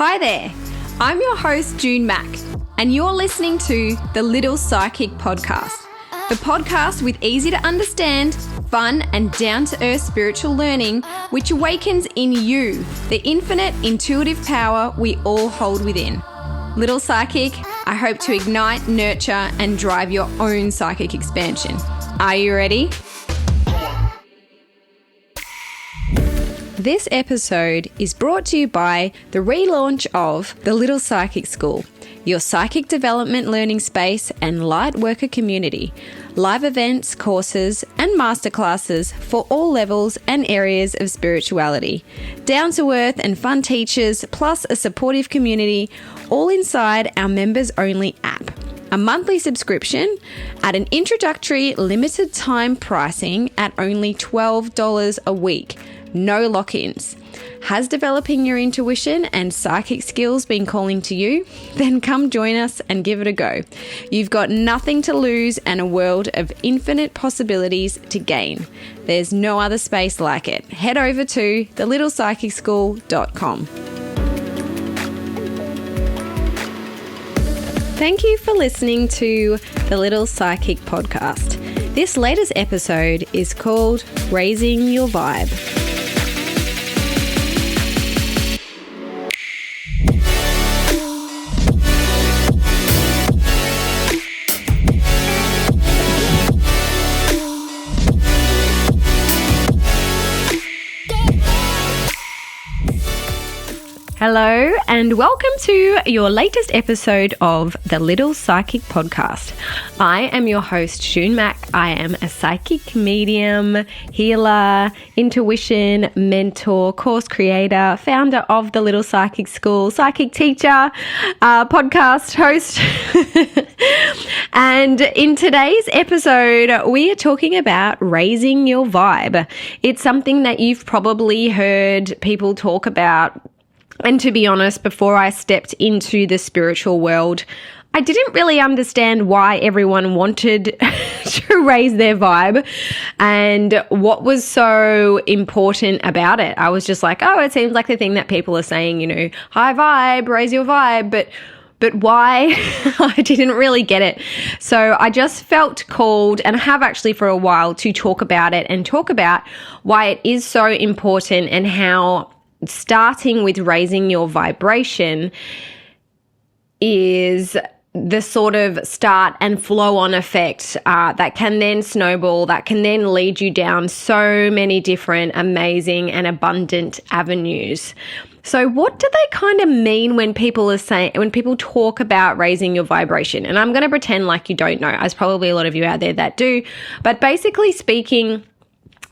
Hi there, I'm your host June Mack, and you're listening to the Little Psychic Podcast, the podcast with easy to understand, fun and down-to-earth spiritual learning which awakens in you the infinite intuitive power we all hold within. Little Psychic, I hope to ignite, nurture and drive your own psychic expansion. Are you ready? This episode is brought to you by the relaunch of the Little Psychic School, your psychic development learning space and light worker community. Live events, courses, and masterclasses for all levels and areas of spirituality. Down-to-earth and fun teachers, plus a supportive community, all inside our members-only app. A monthly subscription at an introductory limited time pricing at only $12 a week. No lock-ins. Has developing your intuition and psychic skills been calling to you? Then come join us and give it a go. You've got nothing to lose and a world of infinite possibilities to gain. There's no other space like it. Head over to thelittlepsychicschool.com. Thank you for listening to the Little Psychic Podcast. This latest episode is called Raising Your Vibe. Hello and welcome to your latest episode of the Little Psychic Podcast. I am your host, June Mack. I am a psychic medium, healer, intuition, mentor, course creator, founder of the Little Psychic School, psychic teacher, podcast host. And in today's episode, we are talking about raising your vibe. It's something that you've probably heard people talk about. And to be honest, before I stepped into the spiritual world, I didn't really understand why everyone wanted to raise their vibe and what was so important about it. I was just like, oh, it seems like the thing that people are saying, high vibe, raise your vibe, but why? I didn't really get it. So I just felt called, and I have actually for a while, to talk about it and talk about why it is so important and how starting with raising your vibration is the sort of start and flow on effect that can then snowball, that can then lead you down so many different amazing and abundant avenues. So what do they kind of mean when people talk about raising your vibration? And I'm going to pretend like you don't know. There's probably a lot of you out there that do. But basically speaking,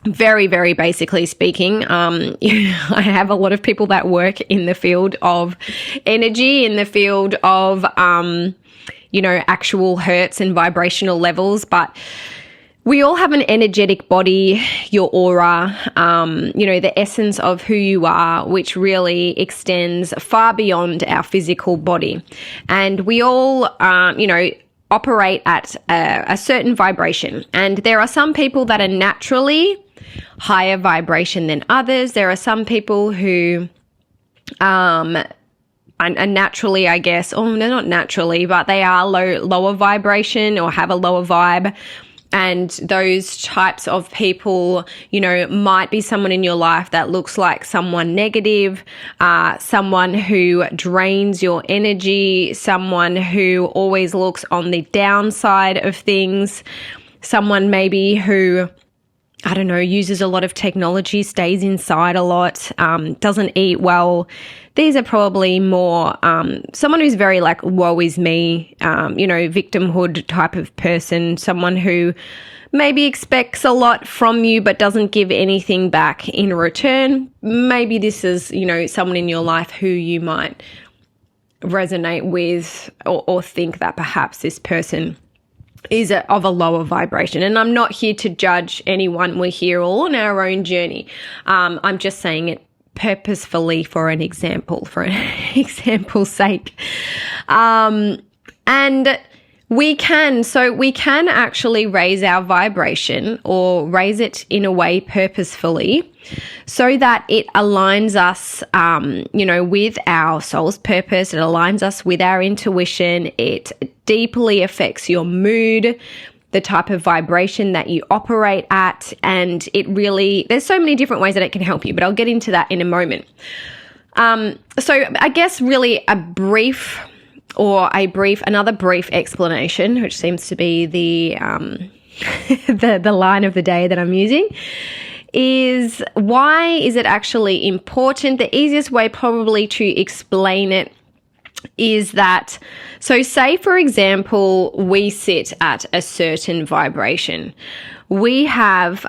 very, very basically speaking, I have a lot of people that work in the field of energy, in the field of, actual hertz and vibrational levels, but we all have an energetic body, your aura, the essence of who you are, which really extends far beyond our physical body. And we all, operate at a certain vibration. And there are some people that are naturally higher vibration than others. There are some people who are naturally, I guess, or they're not naturally, but they are lower vibration or have a lower vibe. And those types of people, might be someone in your life that looks like someone negative, someone who drains your energy, someone who always looks on the downside of things, someone maybe who, uses a lot of technology, stays inside a lot, doesn't eat well. These are probably more someone who's very like, woe is me, victimhood type of person, someone who maybe expects a lot from you but doesn't give anything back in return. Maybe this is, someone in your life who you might resonate with or think that perhaps this person is of a lower vibration. And I'm not here to judge anyone. We're here all on our own journey. I'm just saying it purposefully for example's sake. And We can. So we can actually raise our vibration or raise it in a way purposefully so that it aligns us, with our soul's purpose. It aligns us with our intuition. It deeply affects your mood, the type of vibration that you operate at. And there's so many different ways that it can help you, but I'll get into that in a moment. So I guess really another brief explanation, which seems to be the the line of the day that I'm using, is why is it actually important? The easiest way probably to explain it is that, so say for example, we sit at a certain vibration. We have,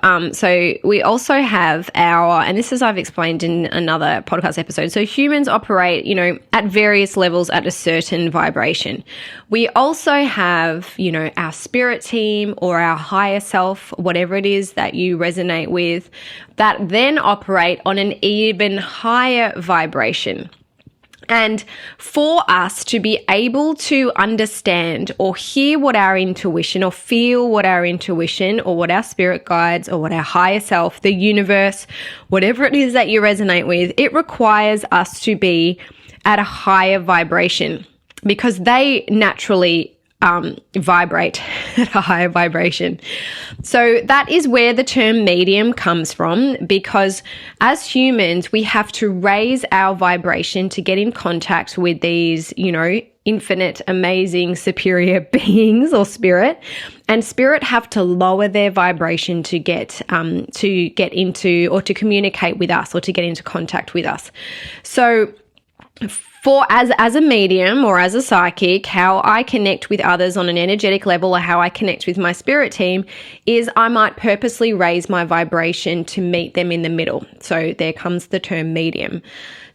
we also have and this is I've explained in another podcast episode. So humans operate, at various levels at a certain vibration. We also have, our spirit team or our higher self, whatever it is that you resonate with, that then operate on an even higher vibration. And for us to be able to understand or hear what our intuition or feel what our intuition or what our spirit guides or what our higher self, the universe, whatever it is that you resonate with, it requires us to be at a higher vibration because they naturally vibrate at a higher vibration. So that is where the term medium comes from, because as humans, we have to raise our vibration to get in contact with these, infinite, amazing, superior beings or spirit. And spirit have to lower their vibration to get into or to communicate with us or to get into contact with us. So as a medium or as a psychic, how I connect with others on an energetic level or how I connect with my spirit team is I might purposely raise my vibration to meet them in the middle. So there comes the term medium,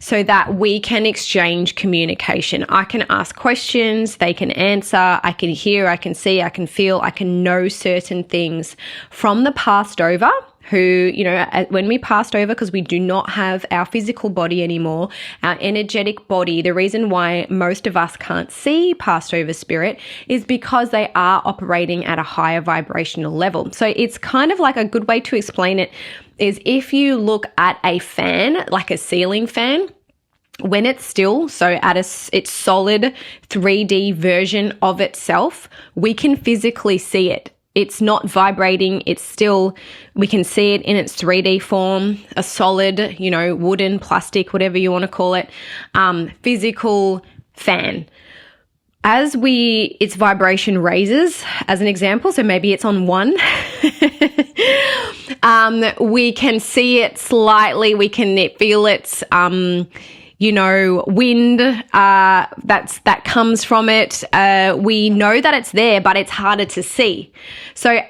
so that we can exchange communication. I can ask questions, they can answer, I can hear, I can see, I can feel, I can know certain things from the past over. Who, when we passed over, because we do not have our physical body anymore, our energetic body, the reason why most of us can't see passed over spirit is because they are operating at a higher vibrational level. So it's kind of like a good way to explain it is if you look at a fan, like a ceiling fan, when it's still, so at its solid 3D version of itself, we can physically see it. It's not vibrating. It's still, we can see it in its 3D form, a solid, wooden, plastic, whatever you want to call it, physical fan. As its vibration raises, as an example, so maybe it's on 1, we can see it slightly, we can feel its, wind that comes from it. We know that it's there, but it's harder to see. So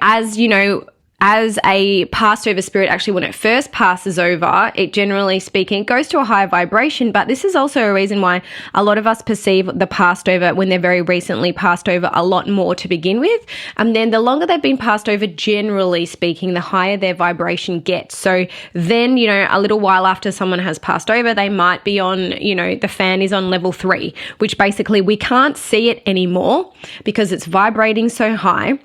as a passed over spirit, actually when it first passes over, it generally speaking goes to a higher vibration. But this is also a reason why a lot of us perceive the passed over when they're very recently passed over a lot more to begin with. And then the longer they've been passed over, generally speaking, the higher their vibration gets. So then, a little while after someone has passed over, they might be on, the fan is on level 3, which basically we can't see it anymore because it's vibrating so high.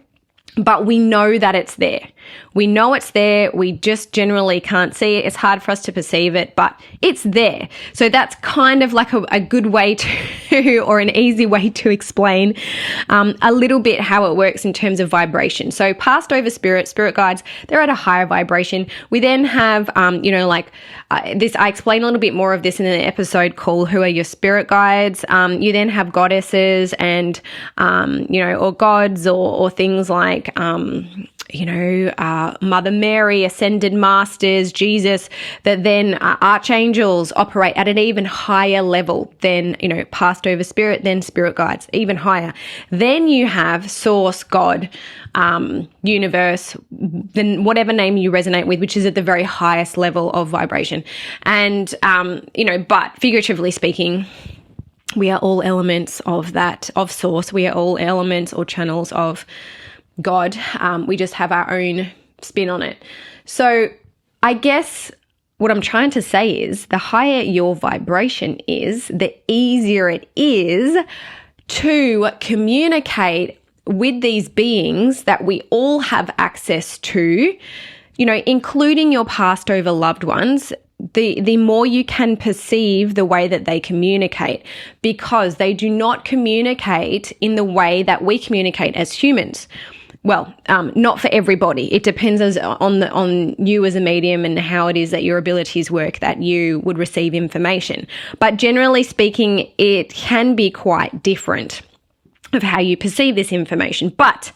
But we know that it's there. We know it's there. We just generally can't see it. It's hard for us to perceive it, but it's there. So that's kind of like a good way to, or an easy way to explain a little bit how it works in terms of vibration. So passed over spirit guides, they're at a higher vibration. We then have, this, I explain a little bit more of this in an episode called Who Are Your Spirit Guides? You then have goddesses and, or gods or things like, Mother Mary, ascended masters, Jesus, that then archangels operate at an even higher level than, passed over spirit, then spirit guides, even higher. Then you have source, God, universe, then whatever name you resonate with, which is at the very highest level of vibration. And, but figuratively speaking, we are all elements of that, of source. We are all elements or channels of God. We just have our own spin on it. So I guess what I'm trying to say is the higher your vibration is, the easier it is to communicate with these beings that we all have access to, including your passed over loved ones, the more you can perceive the way that they communicate, because they do not communicate in the way that we communicate as humans. Well, not for everybody. It depends on you as a medium and how it is that your abilities work that you would receive information. But generally speaking, it can be quite different of how you perceive this information. But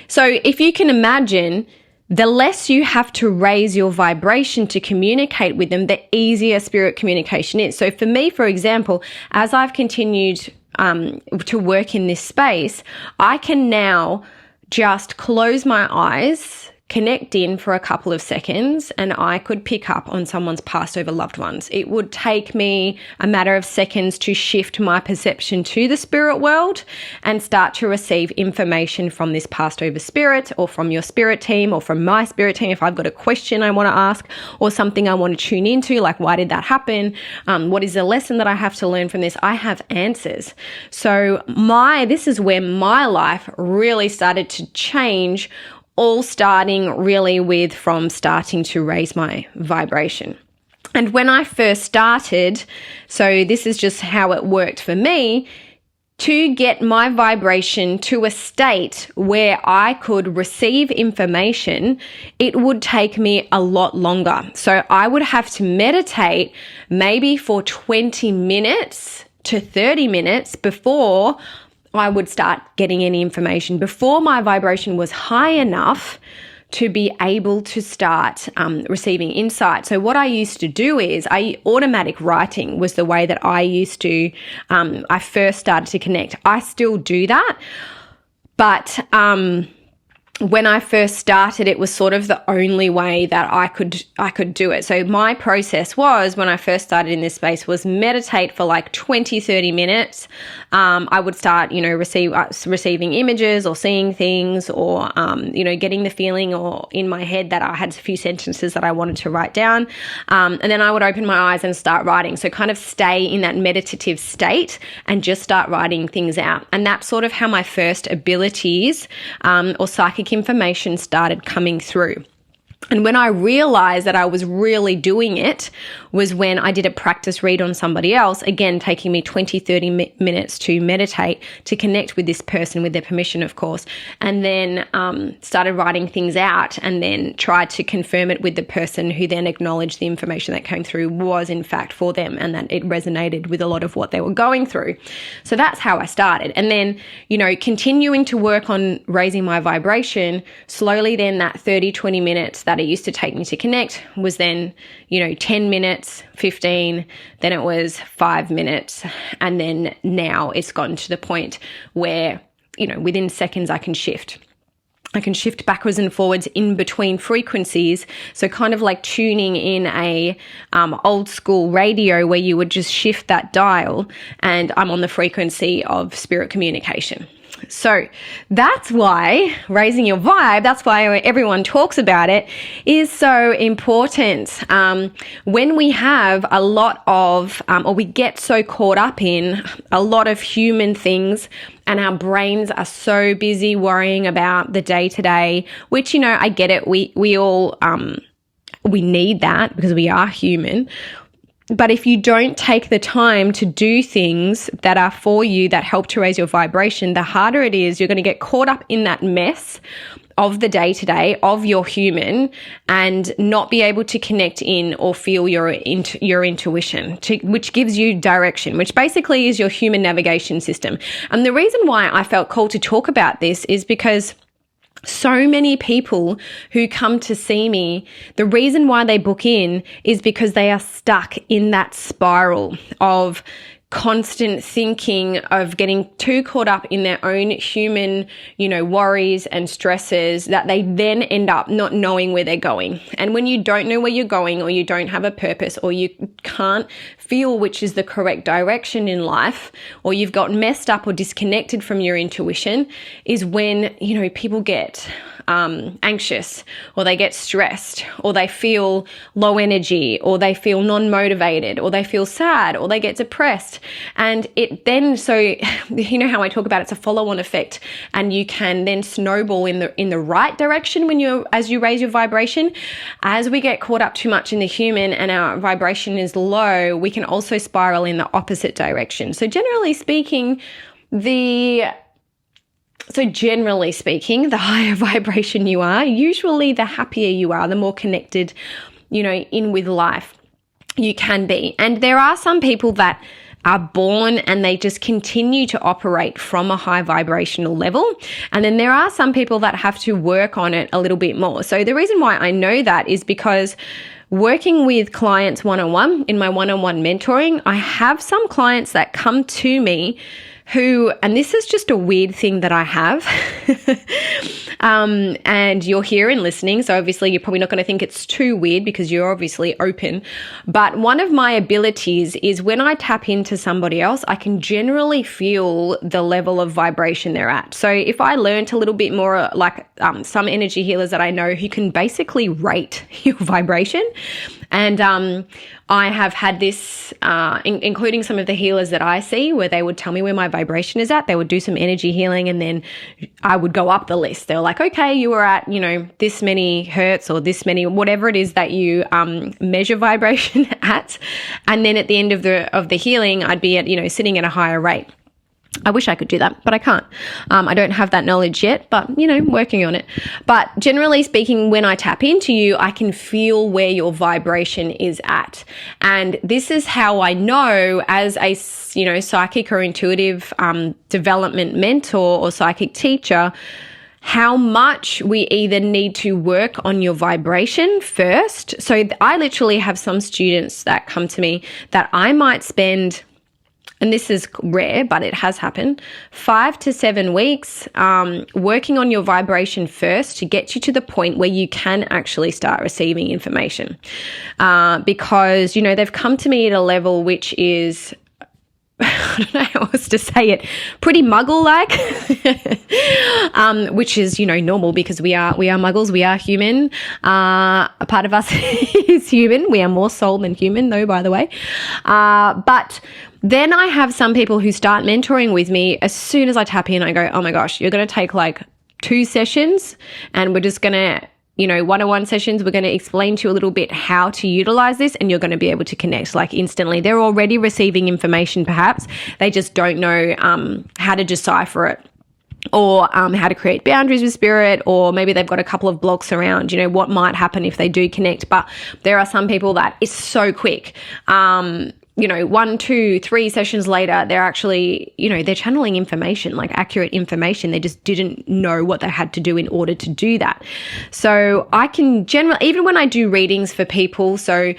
so if you can imagine, the less you have to raise your vibration to communicate with them, the easier spirit communication is. So for me, for example, as I've continued to work in this space, I can now just close my eyes, connect in for a couple of seconds, and I could pick up on someone's passed over loved ones. It would take me a matter of seconds to shift my perception to the spirit world and start to receive information from this passed over spirit, or from your spirit team, or from my spirit team. If I've got a question I want to ask, or something I want to tune into, like why did that happen? What is the lesson that I have to learn from this? I have answers. So this is where my life really started to change, all starting really from starting to raise my vibration. And when I first started, so this is just how it worked for me, to get my vibration to a state where I could receive information, it would take me a lot longer. So I would have to meditate maybe for 20 minutes to 30 minutes before I would start getting any information, before my vibration was high enough to be able to start receiving insight. So what I used to do is automatic writing was the way that I used to, I first started to connect. I still do that, but when I first started, it was sort of the only way that I could do it. So my process was, when I first started in this space, was meditate for like 20, 30 minutes. I would start, receiving images or seeing things, or, getting the feeling or in my head that I had a few sentences that I wanted to write down. And then I would open my eyes and start writing. So kind of stay in that meditative state and just start writing things out. And that's sort of how my first abilities or psychic information started coming through. And when I realized that I was really doing it was when I did a practice read on somebody else, again, taking me 20, 30 minutes to meditate, to connect with this person with their permission, of course, and then started writing things out, and then tried to confirm it with the person, who then acknowledged the information that came through was in fact for them, and that it resonated with a lot of what they were going through. So that's how I started. And then, continuing to work on raising my vibration, slowly then that 30, 20 minutes that it used to take me to connect was then, 10 minutes, 15, then it was 5 minutes. And then now it's gotten to the point where, within seconds I can shift. I can shift backwards and forwards in between frequencies. So kind of like tuning in a old school radio where you would just shift that dial, and I'm on the frequency of spirit communication. So that's why raising your vibe, that's why everyone talks about it, is so important. When we have a lot of, or we get so caught up in a lot of human things, and our brains are so busy worrying about the day-to-day, which, I get it. We all, we need that because we are human. But if you don't take the time to do things that are for you, that help to raise your vibration, the harder it is. You're going to get caught up in that mess of the day-to-day of your human, and not be able to connect in or feel your intuition, which gives you direction, which basically is your human navigation system. And the reason why I felt called to talk about this is because so many people who come to see me, the reason why they book in is because they are stuck in that spiral of constant thinking, of getting too caught up in their own human, worries and stresses, that they then end up not knowing where they're going. And when you don't know where you're going, or you don't have a purpose, or you can't feel which is the correct direction in life, or you've got messed up or disconnected from your intuition, is when, people get anxious, or they get stressed, or they feel low energy, or they feel non-motivated, or they feel sad, or they get depressed. And it then, so you know how I talk about it's a follow-on effect, and you can then snowball in the right direction as you raise your vibration. As we get caught up too much in the human and our vibration is low, we can also spiral in the opposite direction. So generally speaking, the higher vibration you are, usually the happier you are, the more connected, in with life you can be. And there are some people that are born and they just continue to operate from a high vibrational level. And then there are some people that have to work on it a little bit more. So the reason why I know that is because working with clients one-on-one, in my one-on-one mentoring, I have some clients that come to me who, and this is just a weird thing that I have, and you're here and listening, so obviously you're probably not going to think it's too weird because you're obviously open. But one of my abilities is when I tap into somebody else, I can generally feel the level of vibration they're at. So if I learned a little bit more, like some energy healers that I know who can basically rate your vibration, and I have had this, including some of the healers that I see, where they would tell me where my vibration is at. They would do some energy healing, and then I would go up the list. They were like, okay, you were at, this many hertz, or this many, whatever it is that you measure vibration at. And then at the end of the healing, I'd be at, sitting at a higher rate. I wish I could do that, but I can't. I don't have that knowledge yet, but, working on it. But generally speaking, when I tap into you, I can feel where your vibration is at. And this is how I know, as a, psychic or intuitive development mentor or psychic teacher, how much we either need to work on your vibration first. So I literally have some students that come to me that I might spend, and this is rare, but it has happened, 5 to 7 weeks working on your vibration first to get you to the point where you can actually start receiving information. Because, they've come to me at a level which is, I don't know how else to say it, pretty muggle-like, which is, normal because we are muggles, we are human. A part of us is human. We are more soul than human, though, by the way. But then I have some people who start mentoring with me. As soon as I tap in, I go, oh my gosh, you're going to take like 2 sessions, and we're just going to, one-on-one sessions, we're going to explain to you a little bit how to utilize this, and you're going to be able to connect like instantly. They're already receiving information, perhaps. They just don't know how to decipher it, or how to create boundaries with spirit, or maybe they've got a couple of blocks around, what might happen if they do connect. But there are some people that it's so quick. 1, 2, 3 sessions later, they're actually, they're channeling information, like accurate information. They just didn't know what they had to do in order to do that. So I can even when I do readings for people, so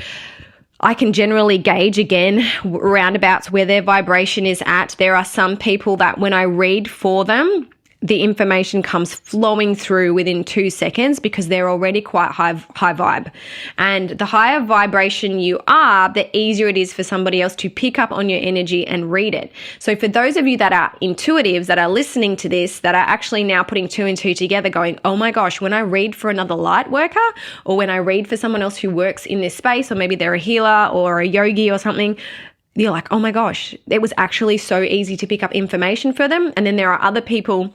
I can generally gauge again roundabouts where their vibration is at. There are some people that when I read for them, the information comes flowing through within 2 seconds because they're already quite high vibe. And the higher vibration you are, the easier it is for somebody else to pick up on your energy and read it. So for those of you that are intuitives, that are listening to this, that are actually now putting 2 and 2 together going, oh my gosh, when I read for another light worker, or when I read for someone else who works in this space, or maybe they're a healer or a yogi or something, you're like, oh my gosh, it was actually so easy to pick up information for them. And then there are other people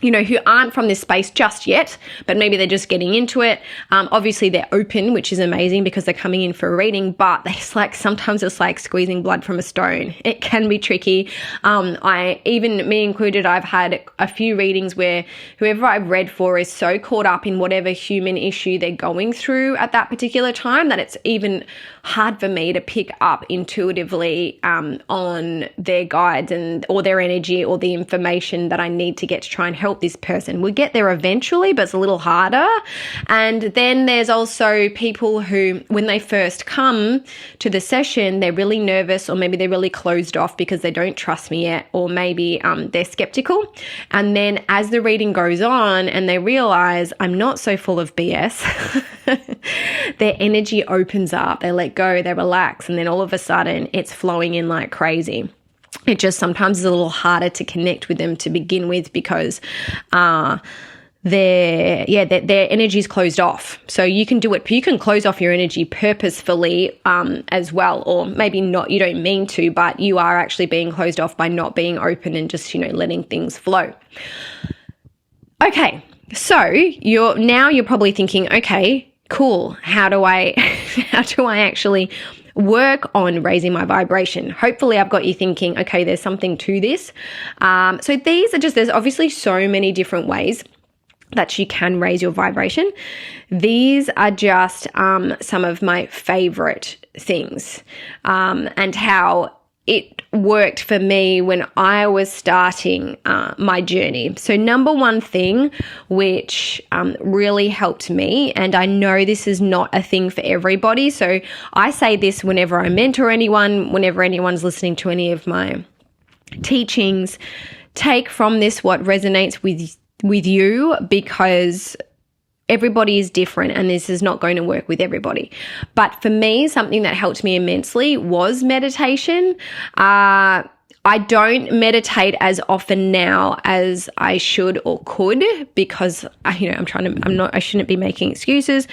who aren't from this space just yet, but maybe they're just getting into it. Obviously they're open, which is amazing because they're coming in for a reading, but sometimes it's like squeezing blood from a stone. It can be tricky. Me included, I've had a few readings where whoever I've read for is so caught up in whatever human issue they're going through at that particular time that it's even hard for me to pick up intuitively on their guides or their energy or the information that I need to get to try and help help this person. We'll get there eventually, but it's a little harder. And then there's also people who, when they first come to the session, they're really nervous, or maybe they're really closed off because they don't trust me yet, or maybe they're skeptical. And then as the reading goes on and they realize I'm not so full of BS, their energy opens up, they let go, they relax, and then all of a sudden it's flowing in like crazy. It just sometimes is a little harder to connect with them to begin with because their energy is closed off. So you can do it. You can close off your energy purposefully as well, or maybe not. You don't mean to, but you are actually being closed off by not being open and just letting things flow. Okay, so you're probably thinking, okay, cool. How do I actually work on raising my vibration? Hopefully I've got you thinking, okay, there's something to this. So there's obviously so many different ways that you can raise your vibration. These are just some of my favorite things, and how it worked for me when I was starting my journey. So number one thing which really helped me, and I know this is not a thing for everybody, so I say this whenever I mentor anyone, whenever anyone's listening to any of my teachings, take from this what resonates with you, because everybody is different and this is not going to work with everybody. But for me, something that helped me immensely was meditation. I don't meditate as often now as I should or could, because I shouldn't be making excuses.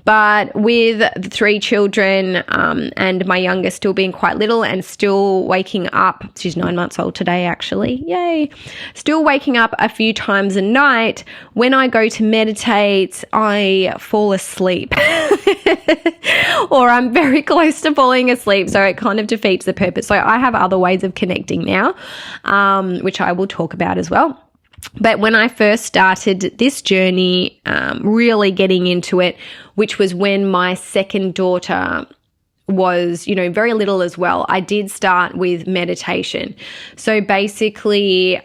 But with the 3 children and my youngest still being quite little and still waking up, she's 9 months old today actually, yay, still waking up a few times a night, when I go to meditate, I fall asleep or I'm very close to falling asleep. So it kind of defeats the purpose. So I have other ways of connecting now, which I will talk about as well. But when I first started this journey, really getting into it, which was when my second daughter was, very little as well, I did start with meditation. So basically,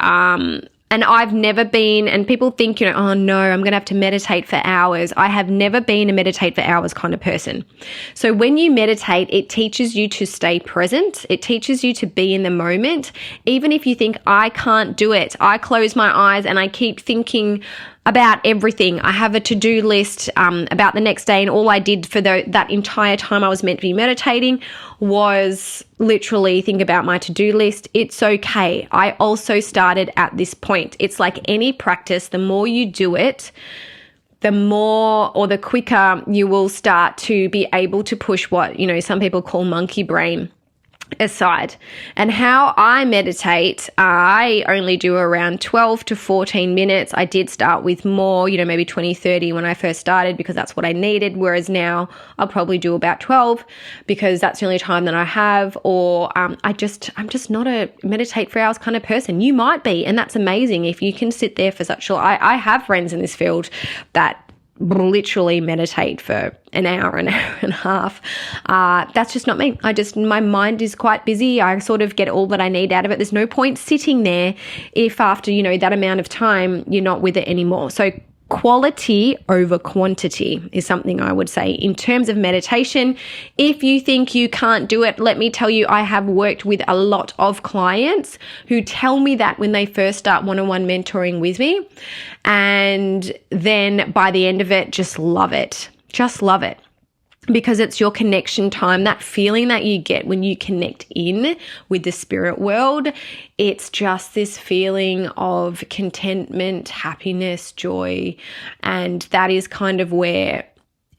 and I've never been, and people think, oh no, I'm going to have to meditate for hours. I have never been a meditate for hours kind of person. So when you meditate, it teaches you to stay present. It teaches you to be in the moment. Even if you think, I can't do it, I close my eyes and I keep thinking about everything. I have a to-do list about the next day, and all I did for that entire time I was meant to be meditating was literally think about my to-do list. It's okay. I also started at this point. It's like any practice, the more you do it, the more or the quicker you will start to be able to push what, some people call monkey brain aside. And how I meditate, I only do around 12 to 14 minutes. I did start with more, maybe 20, 30 when I first started, because that's what I needed. Whereas now I'll probably do about 12 because that's the only time that I have. Or I'm just not a meditate for hours kind of person. You might be, and that's amazing if you can sit there for such I have friends in this field that literally meditate for an hour and a half. That's just not me. My mind is quite busy. I sort of get all that I need out of it. There's no point sitting there if after, that amount of time you're not with it anymore. So quality over quantity is something I would say in terms of meditation. If you think you can't do it, let me tell you, I have worked with a lot of clients who tell me that when they first start one-on-one mentoring with me, and then by the end of it, just love it. Just love it. Because it's your connection time, that feeling that you get when you connect in with the spirit world. It's just this feeling of contentment, happiness, joy. And that is kind of where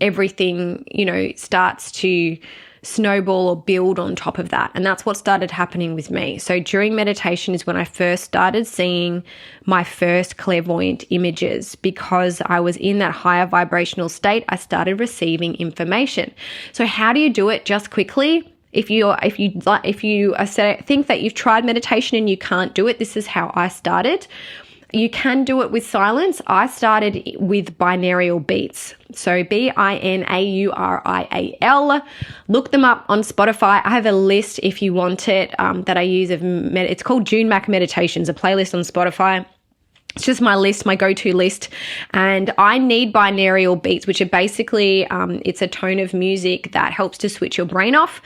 everything, starts to snowball or build on top of that. And that's what started happening with me. So during meditation is when I first started seeing my first clairvoyant images. Because I was in that higher vibrational state, I started receiving information. So how do you do it? Just quickly, if you think that you've tried meditation and you can't do it, this is how I started. You can do it with silence. I started with binaural beats. So BINAURIAL. Look them up on Spotify. I have a list if you want it that I use. It's called June Mac Meditations, a playlist on Spotify. It's just my list, my go-to list. And I need binaural beats, which are basically, it's a tone of music that helps to switch your brain off,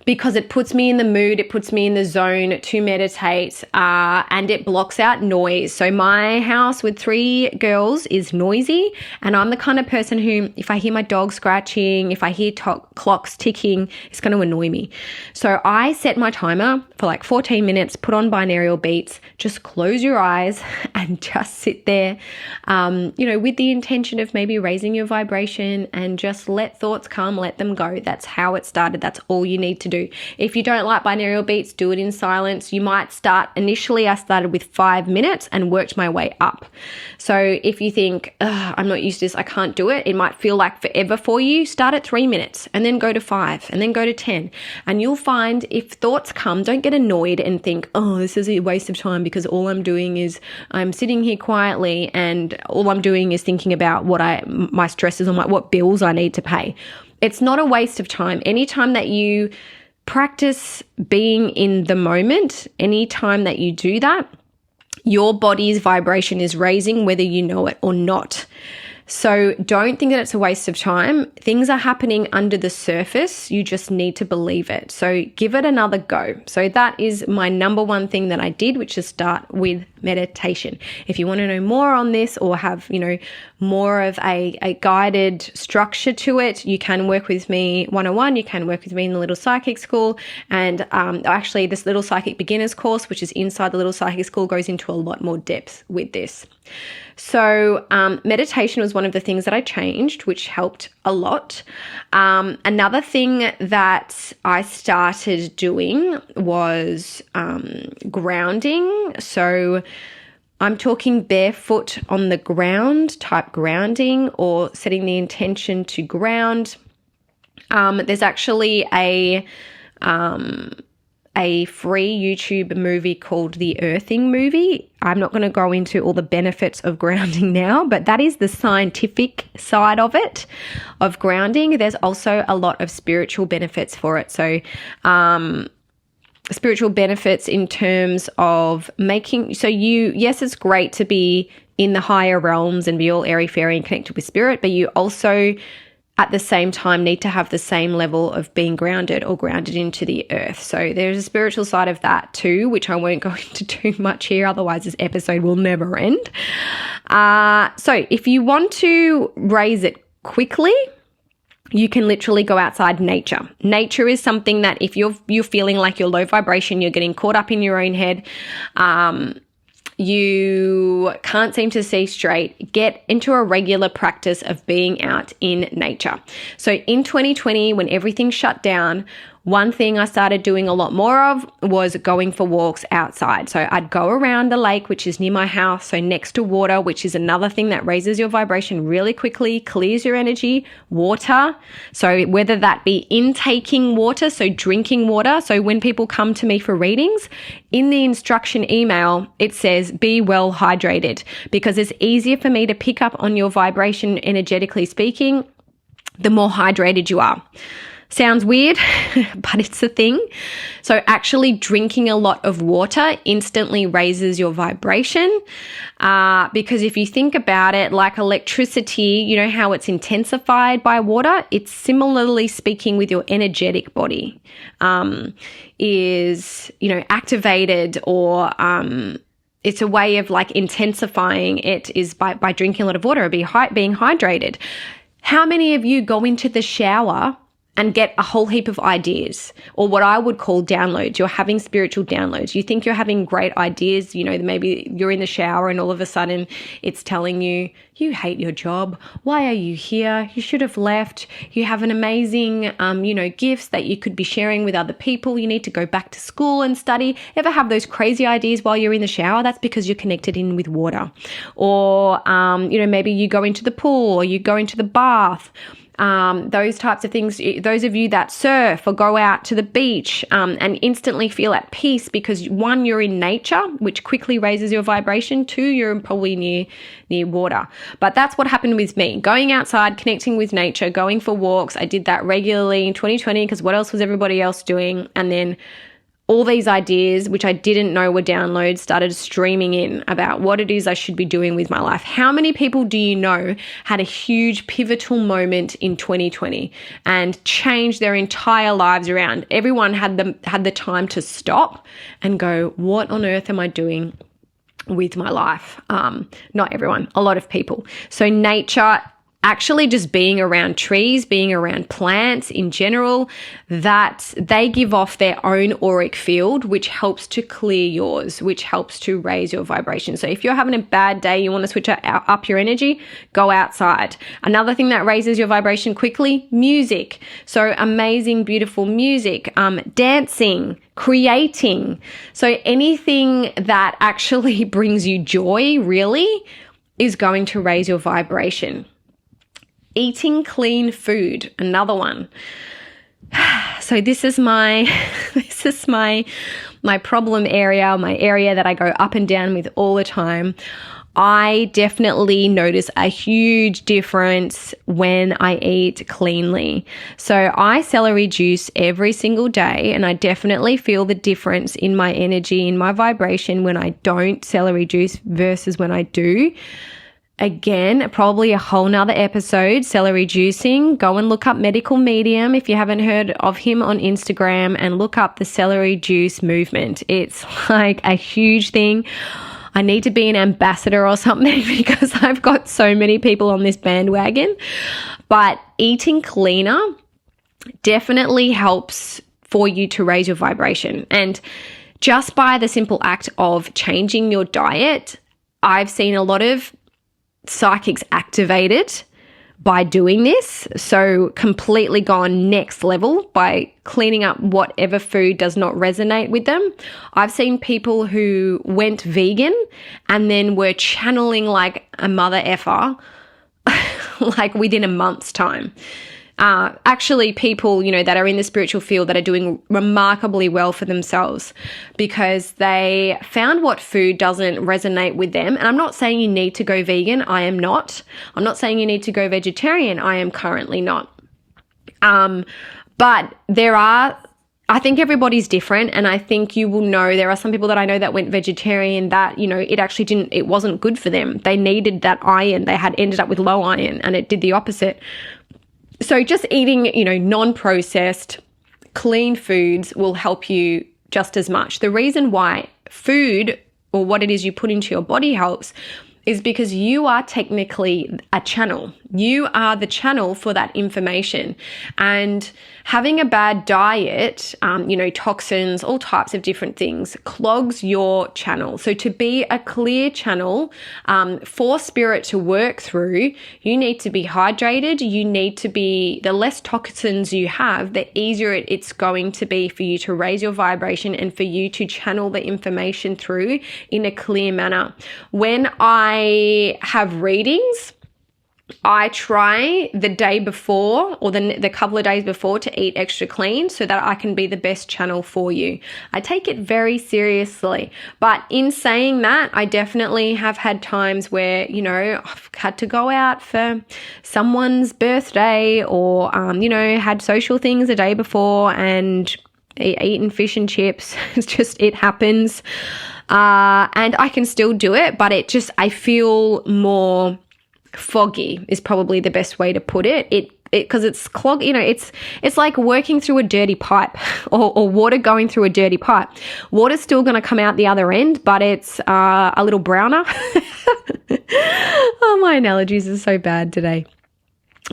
because it puts me in the mood, it puts me in the zone to meditate, and it blocks out noise. So my house with 3 girls is noisy, and I'm the kind of person who, if I hear my dog scratching, if I hear clocks ticking, it's going to annoy me. So I set my timer for like 14 minutes, put on binaural beats, just close your eyes and just sit there, with the intention of maybe raising your vibration, and just let thoughts come, let them go. That's how it started. That's all you need to do. If you don't like binaural beats, do it in silence. You might start, initially I started with 5 minutes and worked my way up. So if you think, I'm not used to this, I can't do it, it might feel like forever for you, start at 3 minutes and then go to 5 and then go to 10. And you'll find if thoughts come, don't get annoyed and think, this is a waste of time, because all I'm doing is I'm sitting here quietly and all I'm doing is thinking about my stresses on what bills I need to pay. It's not a waste of time. Anytime that you practice being in the moment, anytime that you do that, your body's vibration is raising whether you know it or not. So don't think that it's a waste of time. Things are happening under the surface. You just need to believe it. So give it another go. So that is my number one thing that I did, which is start with meditation. If you want to know more on this, or have, more of a guided structure to it, you can work with me one-on-one. You can work with me in the Little Psychic School. And actually this Little Psychic Beginners course, which is inside the Little Psychic School, goes into a lot more depth with this. So meditation was one of the things that I changed, which helped a lot. Another thing that I started doing was grounding. So I'm talking barefoot on the ground type grounding, or setting the intention to ground. There's actually a free YouTube movie called The Earthing Movie. I'm not going to go into all the benefits of grounding now, but that is the scientific side of it, of grounding. There's also a lot of spiritual benefits for it. So, spiritual benefits in terms of yes, it's great to be in the higher realms and be all airy-fairy and connected with spirit, but you also at the same time need to have the same level of being grounded or grounded into the earth. So there's a spiritual side of that too, which I won't go into too much here, otherwise this episode will never end. So if you want to raise it quickly, you can literally go outside nature. Nature is something that if you're feeling like you're low vibration, you're getting caught up in your own head, you can't seem to see straight, get into a regular practice of being out in nature. So in 2020, when everything shut down, one thing I started doing a lot more of was going for walks outside. So I'd go around the lake, which is near my house, so next to water, which is another thing that raises your vibration really quickly, clears your energy. Water, so whether that be intaking water, so drinking water. So when people come to me for readings, in the instruction email, it says be well hydrated, because it's easier for me to pick up on your vibration, energetically speaking, the more hydrated you are. Sounds weird, but it's a thing. So actually drinking a lot of water instantly raises your vibration, because if you think about it, like electricity, you know how it's intensified by water? It's similarly speaking with your energetic body, is, activated, or it's a way of like intensifying it is by drinking a lot of water, or being hydrated. How many of you go into the shower and get a whole heap of ideas, or what I would call downloads? You're having spiritual downloads. You think you're having great ideas, maybe you're in the shower and all of a sudden it's telling you, you hate your job. Why are you here? You should have left. You have an amazing, gifts that you could be sharing with other people. You need to go back to school and study. Ever have those crazy ideas while you're in the shower? That's because you're connected in with water. Or, maybe you go into the pool, or you go into the bath. Those types of things. Those of you that surf or go out to the beach and instantly feel at peace, because one, you're in nature, which quickly raises your vibration. Two, you're probably near water. But that's what happened with me. Going outside, connecting with nature, going for walks. I did that regularly in 2020 because what else was everybody else doing? And then all these ideas, which I didn't know were downloads, started streaming in about what it is I should be doing with my life. How many people do you know had a huge pivotal moment in 2020 and changed their entire lives around? Everyone had the time to stop and go, what on earth am I doing with my life? Not everyone, a lot of people. So nature, actually just being around trees, being around plants in general, that they give off their own auric field, which helps to clear yours, which helps to raise your vibration. So if you're having a bad day, you want to switch up your energy, go outside. Another thing that raises your vibration quickly, music. So amazing, beautiful music, dancing, creating. So anything that actually brings you joy really is going to raise your vibration. Eating clean food, another one. So this is my problem area, my area that I go up and down with all the time. I definitely notice a huge difference when I eat cleanly. So I celery juice every single day, and I definitely feel the difference in my energy, in my vibration when I don't celery juice versus when I do. Again, probably a whole nother episode, celery juicing. Go and look up Medical Medium if you haven't heard of him on Instagram, and look up the celery juice movement. It's like a huge thing. I need to be an ambassador or something because I've got so many people on this bandwagon. But eating cleaner definitely helps for you to raise your vibration. And just by the simple act of changing your diet, I've seen a lot of psychics activated by doing this. So completely gone next level by cleaning up whatever food does not resonate with them. I've seen people who went vegan and then were channeling like a mother effer like within a month's time. Actually people, that are in the spiritual field that are doing remarkably well for themselves because they found what food doesn't resonate with them. And I'm not saying you need to go vegan. I am not. I'm not saying you need to go vegetarian. I am currently not. But I think everybody's different, and I think you will know there are some people that I know that went vegetarian that, it wasn't good for them. They needed that iron. They had ended up with low iron and it did the opposite. So just eating, non-processed, clean foods will help you just as much. The reason why food or what it is you put into your body helps is because you are technically a channel. You are the channel for that information. And having a bad diet, toxins, all types of different things, clogs your channel. So to be a clear channel for spirit to work through, you need to be hydrated. You need to be, the less toxins you have, the easier it's going to be for you to raise your vibration and for you to channel the information through in a clear manner. When I have readings, I try the day before or the couple of days before to eat extra clean so that I can be the best channel for you. I take it very seriously. But in saying that, I definitely have had times where, I've had to go out for someone's birthday or, had social things the day before and eaten fish and chips. It happens. And I can still do it, but I feel more foggy is probably the best way to put it. Because it's clogged, it's like working through a dirty pipe or water going through a dirty pipe. Water's still going to come out the other end, but it's a little browner. Oh, my analogies are so bad today.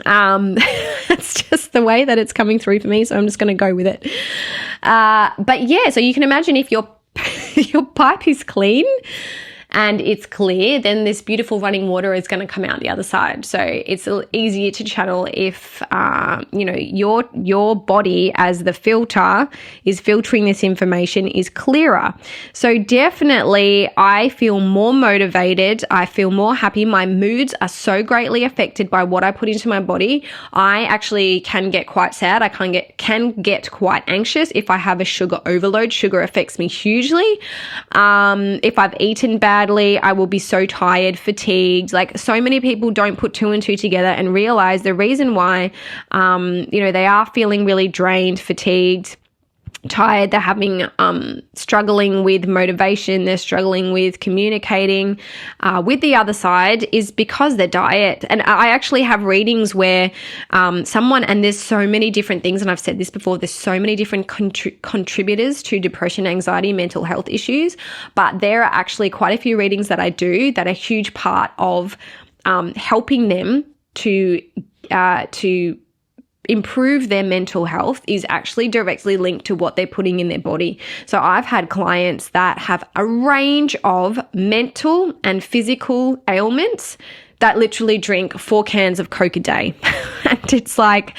It's just the way that it's coming through for me, so I'm just going to go with it. But yeah, so you can imagine if your pipe is clean and it's clear, then this beautiful running water is going to come out the other side. So it's easier to channel if, your body as the filter is filtering this information is clearer. So definitely I feel more motivated. I feel more happy. My moods are so greatly affected by what I put into my body. I actually can get quite sad. I can get quite anxious if I have a sugar overload. Sugar affects me hugely. If I've eaten badly, I will be so tired, fatigued. Like so many people don't put two and two together and realize the reason why, they are feeling really drained, fatigued, tired, they're having struggling with motivation, they're struggling with communicating with the other side, is because their diet. And I actually have readings where someone, and there's so many different things, and I've said this before, there's so many different contributors to depression, anxiety, mental health issues, but there are actually quite a few readings that I do that are a huge part of helping them to improve their mental health is actually directly linked to what they're putting in their body. So I've had clients that have a range of mental and physical ailments that literally drink 4 cans of Coke a day. And it's like,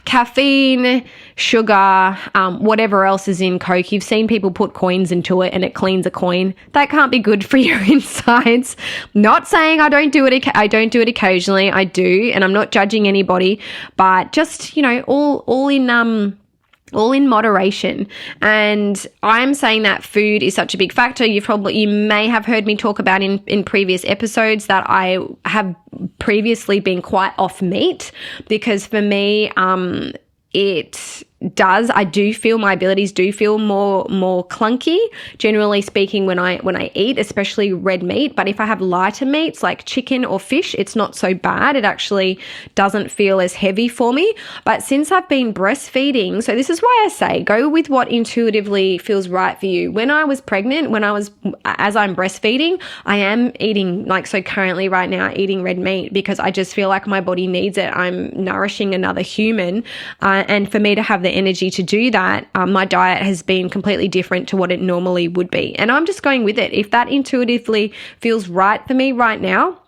caffeine, sugar, whatever else is in Coke. You've seen people put coins into it and it cleans a coin. That can't be good for your insides. Not saying I don't do it. I don't do it occasionally. I do, and I'm not judging anybody, but just, all in moderation. And I'm saying that food is such a big factor. You may have heard me talk about in previous episodes that I have previously been quite off meat, because for me, I do feel my abilities do feel more clunky, generally speaking, when I eat, especially red meat. But if I have lighter meats like chicken or fish, it's not so bad. It actually doesn't feel as heavy for me. But since I've been breastfeeding, so this is why I say go with what intuitively feels right for you. When I was pregnant, as I'm breastfeeding, I am eating, currently right now, eating red meat because I just feel like my body needs it. I'm nourishing another human. And for me to have the energy to do that, my diet has been completely different to what it normally would be. And I'm just going with it. If that intuitively feels right for me right now,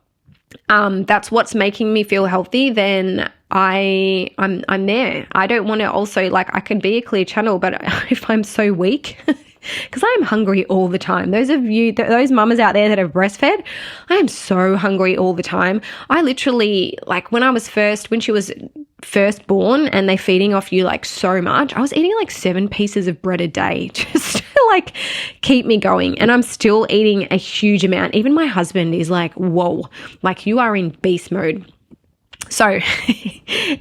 that's what's making me feel healthy, then I'm there. I don't want to also, I can be a clear channel, but if I'm so weak, because I'm hungry all the time. Those mamas out there that have breastfed, I am so hungry all the time. I literally, when she was first born and they feeding off you so much, I was eating 7 pieces of bread a day just to keep me going. And I'm still eating a huge amount. Even my husband is like, whoa, you are in beast mode. So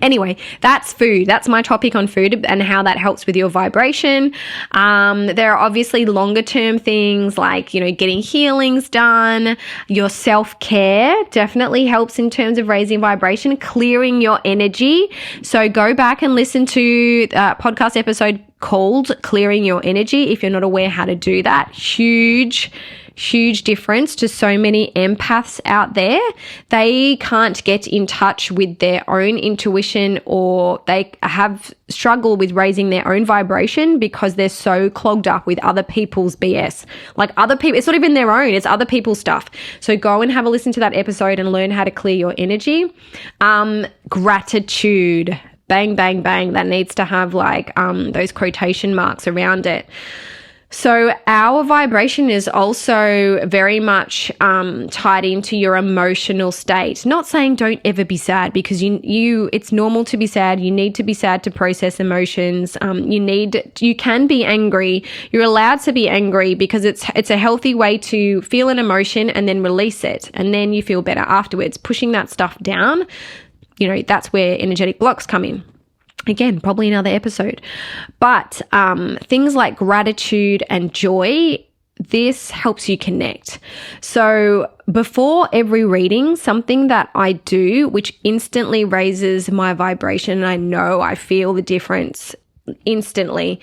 anyway, that's food. That's my topic on food and how that helps with your vibration. There are obviously longer term things like, getting healings done. Your self-care definitely helps in terms of raising vibration, clearing your energy. So go back and listen to a podcast episode called Clearing Your Energy if you're not aware how to do that. Huge difference to so many empaths out there. They can't get in touch with their own intuition, or they have struggled with raising their own vibration because they're so clogged up with other people's BS. Other people, it's not even their own, it's other people's stuff. So go and have a listen to that episode and learn how to clear your energy. Gratitude. Bang, bang, bang. That needs to have those quotation marks around it. So our vibration is also very much tied into your emotional state. Not saying don't ever be sad, because it's normal to be sad. You need to be sad to process emotions. You can be angry. You're allowed to be angry because it's a healthy way to feel an emotion and then release it, and then you feel better afterwards. Pushing that stuff down, that's where energetic blocks come in. Again, probably another episode. But things like gratitude and joy, this helps you connect. So before every reading, something that I do, which instantly raises my vibration, and I know I feel the difference instantly,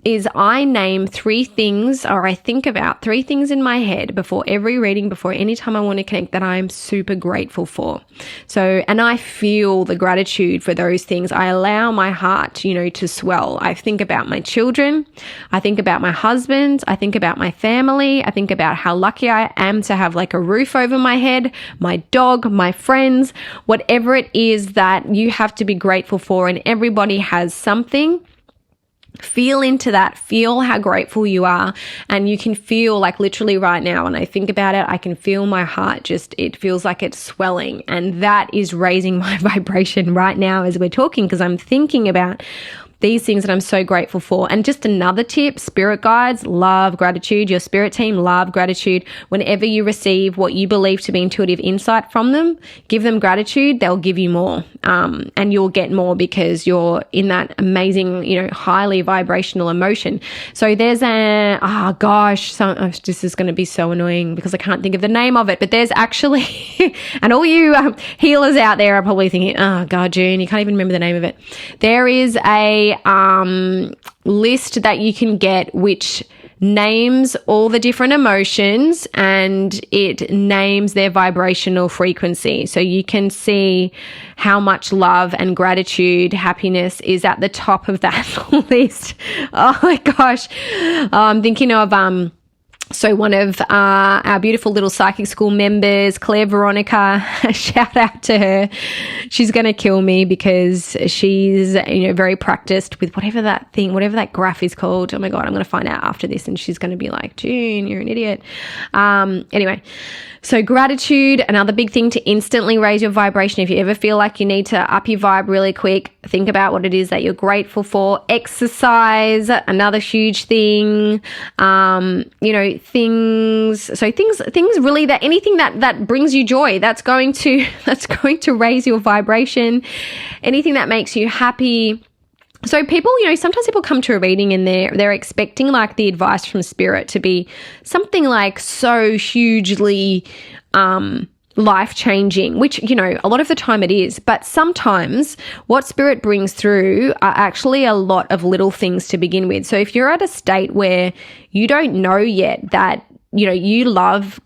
is I name 3 things, or I think about 3 things in my head before every reading, before any time I want to connect, that I'm super grateful for. So, and I feel the gratitude for those things. I allow my heart, to swell. I think about my children. I think about my husband. I think about my family. I think about how lucky I am to have a roof over my head, my dog, my friends, whatever it is that you have to be grateful for. And everybody has something. Feel into that. Feel how grateful you are. And you can feel literally right now, when I think about it, I can feel my heart it feels like it's swelling. And that is raising my vibration right now as we're talking, because I'm thinking about these things that I'm so grateful for. And just another tip, spirit guides love gratitude. Your spirit team love gratitude. Whenever you receive what you believe to be intuitive insight from them, give them gratitude. They'll give you more, and you'll get more because you're in that amazing, highly vibrational emotion. So there's this is going to be so annoying because I can't think of the name of it, but there's actually, and all you healers out there are probably thinking, oh God, June, you can't even remember the name of it. There is a list that you can get which names all the different emotions and it names their vibrational frequency. So you can see how much love and gratitude, happiness is at the top of that list. Oh my gosh. I'm thinking of so one of our beautiful little psychic school members, Claire Veronica, shout out to her. She's going to kill me because she's, very practiced with whatever that graph is called. Oh my God, I'm going to find out after this and she's going to be like, June, you're an idiot. Anyway, so gratitude, another big thing to instantly raise your vibration. If you ever feel like you need to up your vibe really quick, think about what it is that you're grateful for. Exercise, another huge thing. Things really, that anything that brings you joy, that's going to raise your vibration. Anything that makes you happy. So people, sometimes people come to a reading and they're expecting like the advice from spirit to be something like so hugely life-changing, which, a lot of the time it is. But sometimes what spirit brings through are actually a lot of little things to begin with. So if you're at a state where you don't know yet that you love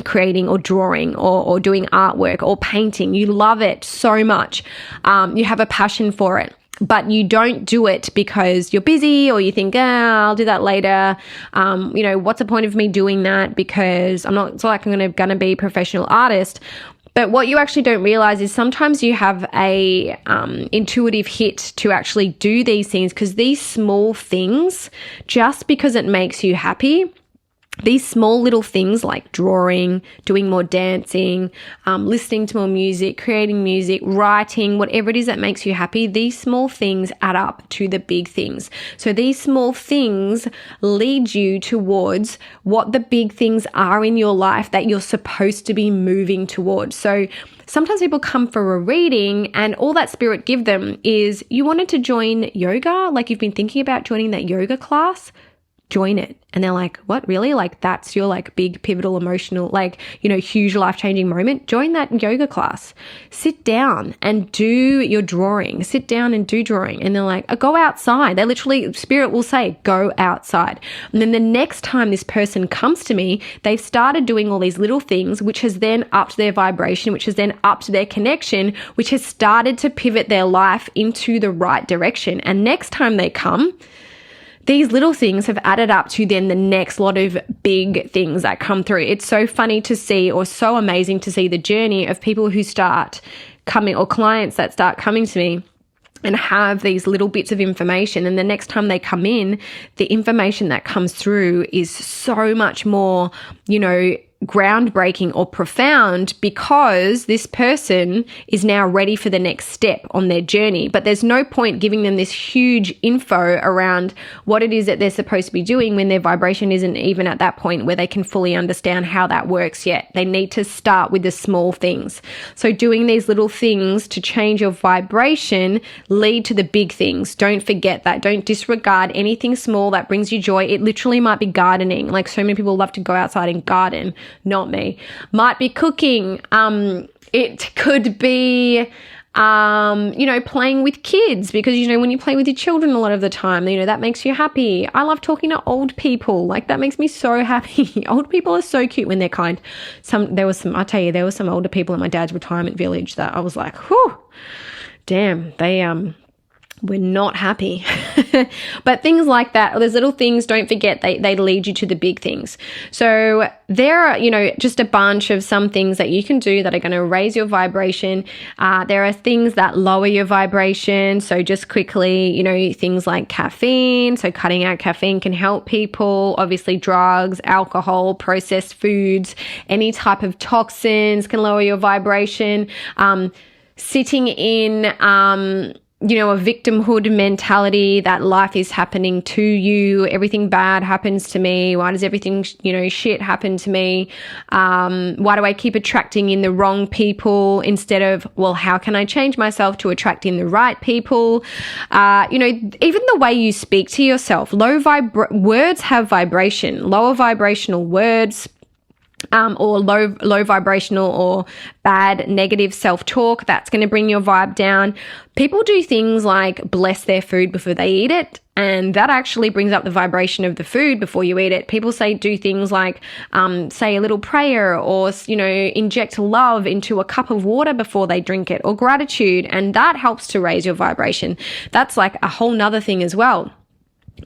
creating or drawing or doing artwork or painting, you love it so much, you have a passion for it, but you don't do it because you're busy or you think, I'll do that later. What's the point of me doing that? Because I'm going to be a professional artist. But what you actually don't realize is sometimes you have a intuitive hit to actually do these things, because these small things, just because it makes you happy, these small little things like drawing, doing more dancing, listening to more music, creating music, writing, whatever it is that makes you happy, these small things add up to the big things. So these small things lead you towards what the big things are in your life that you're supposed to be moving towards. So sometimes people come for a reading and all that spirit give them is, you wanted to join yoga, like you've been thinking about joining that yoga class, join it. And they're like, what, really? Like that's your like big pivotal emotional, huge life-changing moment? Join that yoga class. Sit down and do your drawing. Sit down and do drawing. And they're like, go outside. They literally, spirit will say, go outside. And then the next time this person comes to me, they've started doing all these little things, which has then upped their vibration, which has then upped their connection, which has started to pivot their life into the right direction. And next time they come, these little things have added up to then the next lot of big things that come through. It's so funny to see, or so amazing to see, the journey of people who start coming, or clients that start coming to me and have these little bits of information. And the next time they come in, the information that comes through is so much more, groundbreaking or profound, because this person is now ready for the next step on their journey. But there's no point giving them this huge info around what it is that they're supposed to be doing when their vibration isn't even at that point where they can fully understand how that works yet. They need to start with the small things. So doing these little things to change your vibration lead to the big things. Don't forget that. Don't disregard anything small that brings you joy. It literally might be gardening. Like so many people love to go outside and garden. Not me. Might be cooking. It could be, playing with kids, because, when you play with your children a lot of the time, that makes you happy. I love talking to old people. Like that makes me so happy. Old people are so cute when they're kind. There were some older people at my dad's retirement village that I was like, whew, damn, they, we're not happy. But things like that, or those little things, don't forget, they lead you to the big things. So there are, just a bunch of some things that you can do that are going to raise your vibration. There are things that lower your vibration. So just quickly, things like caffeine. So cutting out caffeine can help people. Obviously drugs, alcohol, processed foods, any type of toxins can lower your vibration. Sitting in, a victimhood mentality that life is happening to you. Everything bad happens to me. Why does everything, shit happen to me? Why do I keep attracting in the wrong people instead of, well, how can I change myself to attract in the right people? Even the way you speak to yourself, words have vibration, lower vibrational words, or low vibrational or bad negative self-talk, that's going to bring your vibe down. People do things like bless their food before they eat it, and that actually brings up the vibration of the food before you eat it. People do things like say a little prayer, or inject love into a cup of water before they drink it, or gratitude, and that helps to raise your vibration. That's like a whole nother thing as well.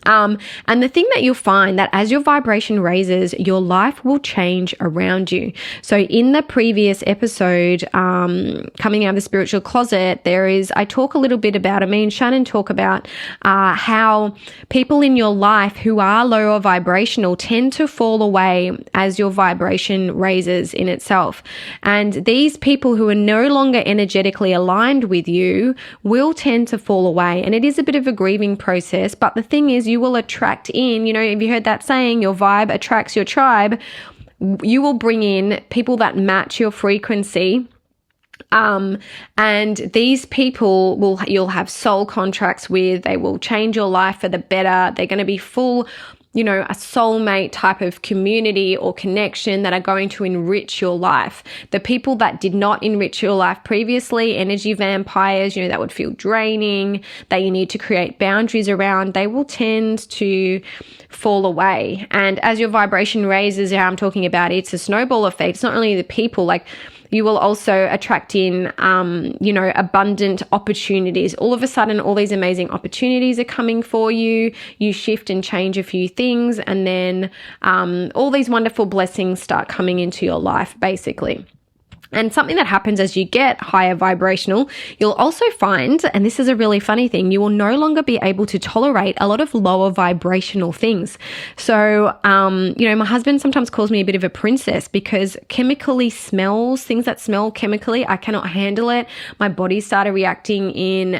And the thing that you'll find that as your vibration raises, your life will change around you. So in the previous episode, coming out of the spiritual closet, I talk a little bit about it. Me and Shannon talk about how people in your life who are lower vibrational tend to fall away as your vibration raises in itself. And these people who are no longer energetically aligned with you will tend to fall away. And it is a bit of a grieving process, but the thing is, you will attract in, have you heard that saying, your vibe attracts your tribe? You will bring in people that match your frequency. And these people you'll have soul contracts with. They will change your life for the better. They're going to be full, a soulmate type of community or connection that are going to enrich your life. The people that did not enrich your life previously, energy vampires, that would feel draining, that you need to create boundaries around, they will tend to fall away. And as your vibration raises, how I'm talking about, it's a snowball effect. It's not only the people, you will also attract in, abundant opportunities. All of a sudden, all these amazing opportunities are coming for you. You shift and change a few things, and then all these wonderful blessings start coming into your life, basically. And something that happens as you get higher vibrational, you'll also find, and this is a really funny thing, you will no longer be able to tolerate a lot of lower vibrational things. So, my husband sometimes calls me a bit of a princess because things that smell chemically, I cannot handle it. My body started reacting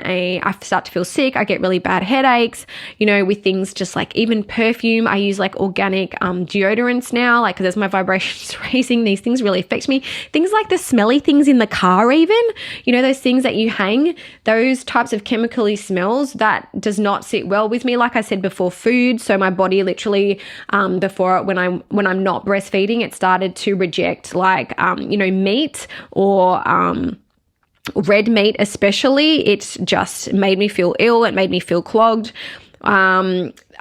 I start to feel sick. I get really bad headaches, with things just like even perfume. I use organic deodorants now, because as my vibrations raising, these things really affect me. Things like the smelly things in the car, even, those things that you hang, those types of chemically smells, that does not sit well with me. Like I said before, food. So my body literally, before when I'm not breastfeeding, it started to reject meat or, red meat especially. It just made me feel ill. It made me feel clogged.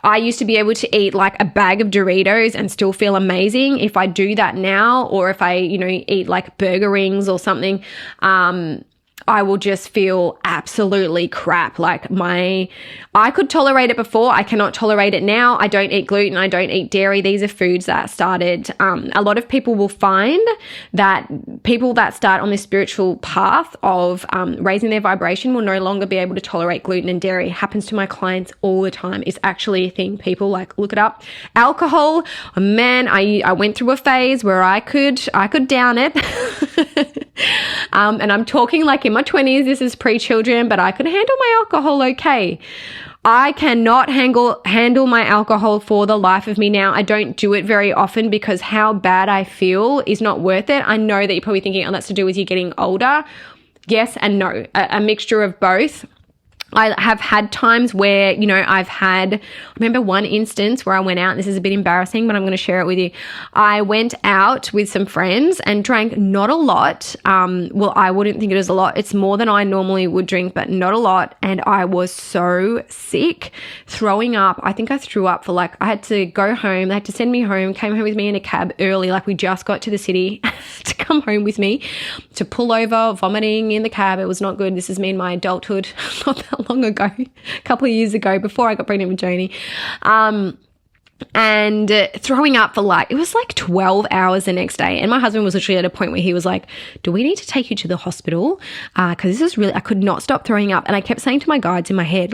I used to be able to eat a bag of Doritos and still feel amazing. If I do that now, or if I, eat burger rings or something, I will just feel absolutely crap. I could tolerate it before. I cannot tolerate it now. I don't eat gluten. I don't eat dairy. These are foods that started. A lot of people will find that people that start on this spiritual path of raising their vibration will no longer be able to tolerate gluten and dairy. It happens to my clients all the time. It's actually a thing. People look it up. Alcohol. Oh, man, I went through a phase where I could down it. And I'm talking in my 20s, this is pre-children, but I could handle my alcohol okay. I cannot handle my alcohol for the life of me now. I don't do it very often because how bad I feel is not worth it. I know that you're probably thinking, that's to do with you getting older. Yes and no, a mixture of both. I have had times where, I remember one instance where I went out, and this is a bit embarrassing, but I'm going to share it with you. I went out with some friends and drank not a lot. I wouldn't think it was a lot. It's more than I normally would drink, but not a lot. And I was so sick, throwing up. I think I threw up for I had to go home. They had to send me home, came home with me in a cab early. We just got to the city to come home with me, to pull over, vomiting in the cab. It was not good. This is me in my adulthood, not that long ago, a couple of years ago, before I got pregnant with Joni. And throwing up for it was 12 hours the next day. And my husband was literally at a point where he was like, do we need to take you to the hospital? Because this is really, I could not stop throwing up. And I kept saying to my guides in my head,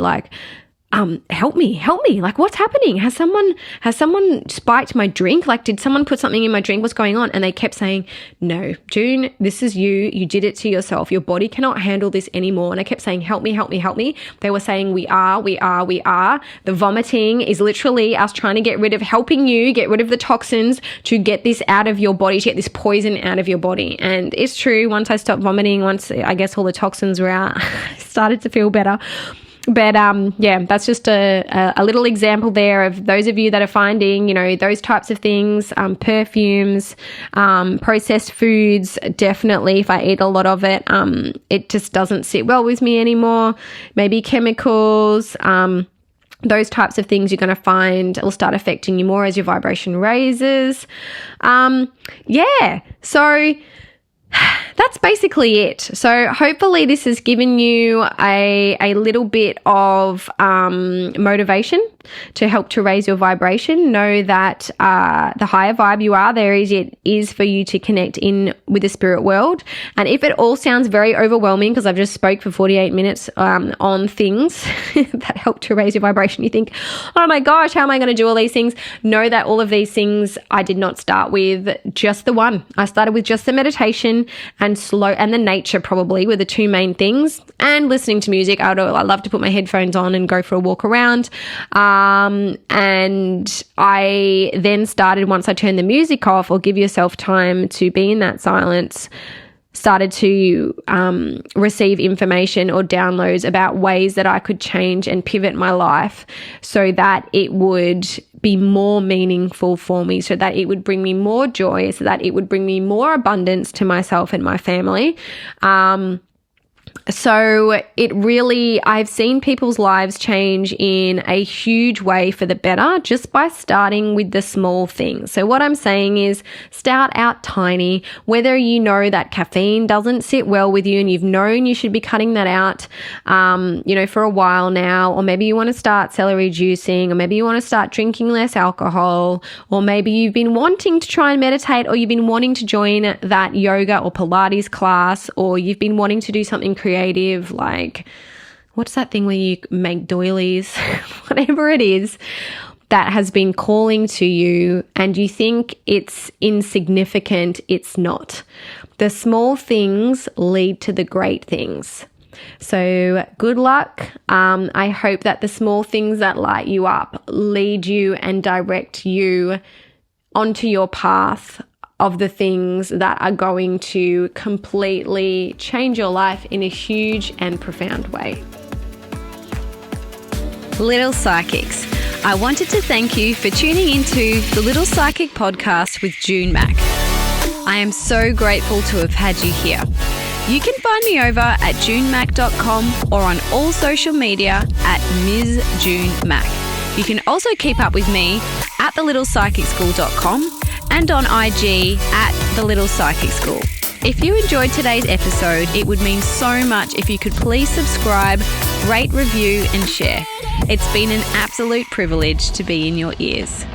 help me. Like, what's happening? Has someone spiked my drink? Like, did someone put something in my drink? What's going on? And they kept saying, no, June, this is you. You did it to yourself. Your body cannot handle this anymore. And I kept saying, help me. They were saying, we are. The vomiting is literally us trying to helping you get rid of the toxins to get this out of your body, to get this poison out of your body. And it's true. Once I stopped vomiting, once I guess all the toxins were out, I started to feel better. But that's just a little example there of those of you that are finding, those types of things, perfumes, processed foods. Definitely, if I eat a lot of it, it just doesn't sit well with me anymore. Maybe chemicals, those types of things you're going to find will start affecting you more as your vibration raises. So that's basically it. So hopefully this has given you a little bit of motivation to help to raise your vibration. Know that the higher vibe you are, it is for you to connect in with the spirit world. And if it all sounds very overwhelming, because I've just spoke for 48 minutes on things that help to raise your vibration, you think, oh my gosh, how am I going to do all these things? Know that all of these things I did not start with just the one. I started with just the meditation and the nature probably were the two main things, and listening to music. I love to put my headphones on and go for a walk around. And I then started, once I turned the music off, or give yourself time to be in that silence, started to receive information or downloads about ways that I could change and pivot my life so that it would be more meaningful for me, so that it would bring me more joy, so that it would bring me more abundance to myself and my family. So it really, I've seen people's lives change in a huge way for the better just by starting with the small things. So what I'm saying is start out tiny, whether you know that caffeine doesn't sit well with you and you've known you should be cutting that out, for a while now, or maybe you want to start celery juicing, or maybe you want to start drinking less alcohol, or maybe you've been wanting to try and meditate, or you've been wanting to join that yoga or Pilates class, or you've been wanting to do something creative, like what's that thing where you make doilies, whatever it is that has been calling to you and you think it's insignificant. It's not. The small things lead to the great things. So good luck. I hope that the small things that light you up lead you and direct you onto your path of the things that are going to completely change your life in a huge and profound way. Little Psychics, I wanted to thank you for tuning into the Little Psychic podcast with June Mack. I am so grateful to have had you here. You can find me over at junemack.com or on all social media at Ms. June Mack. You can also keep up with me at thelittlepsychicschool.com and on IG at The Little Psychic School. If you enjoyed today's episode, it would mean so much if you could please subscribe, rate, review, and share. It's been an absolute privilege to be in your ears.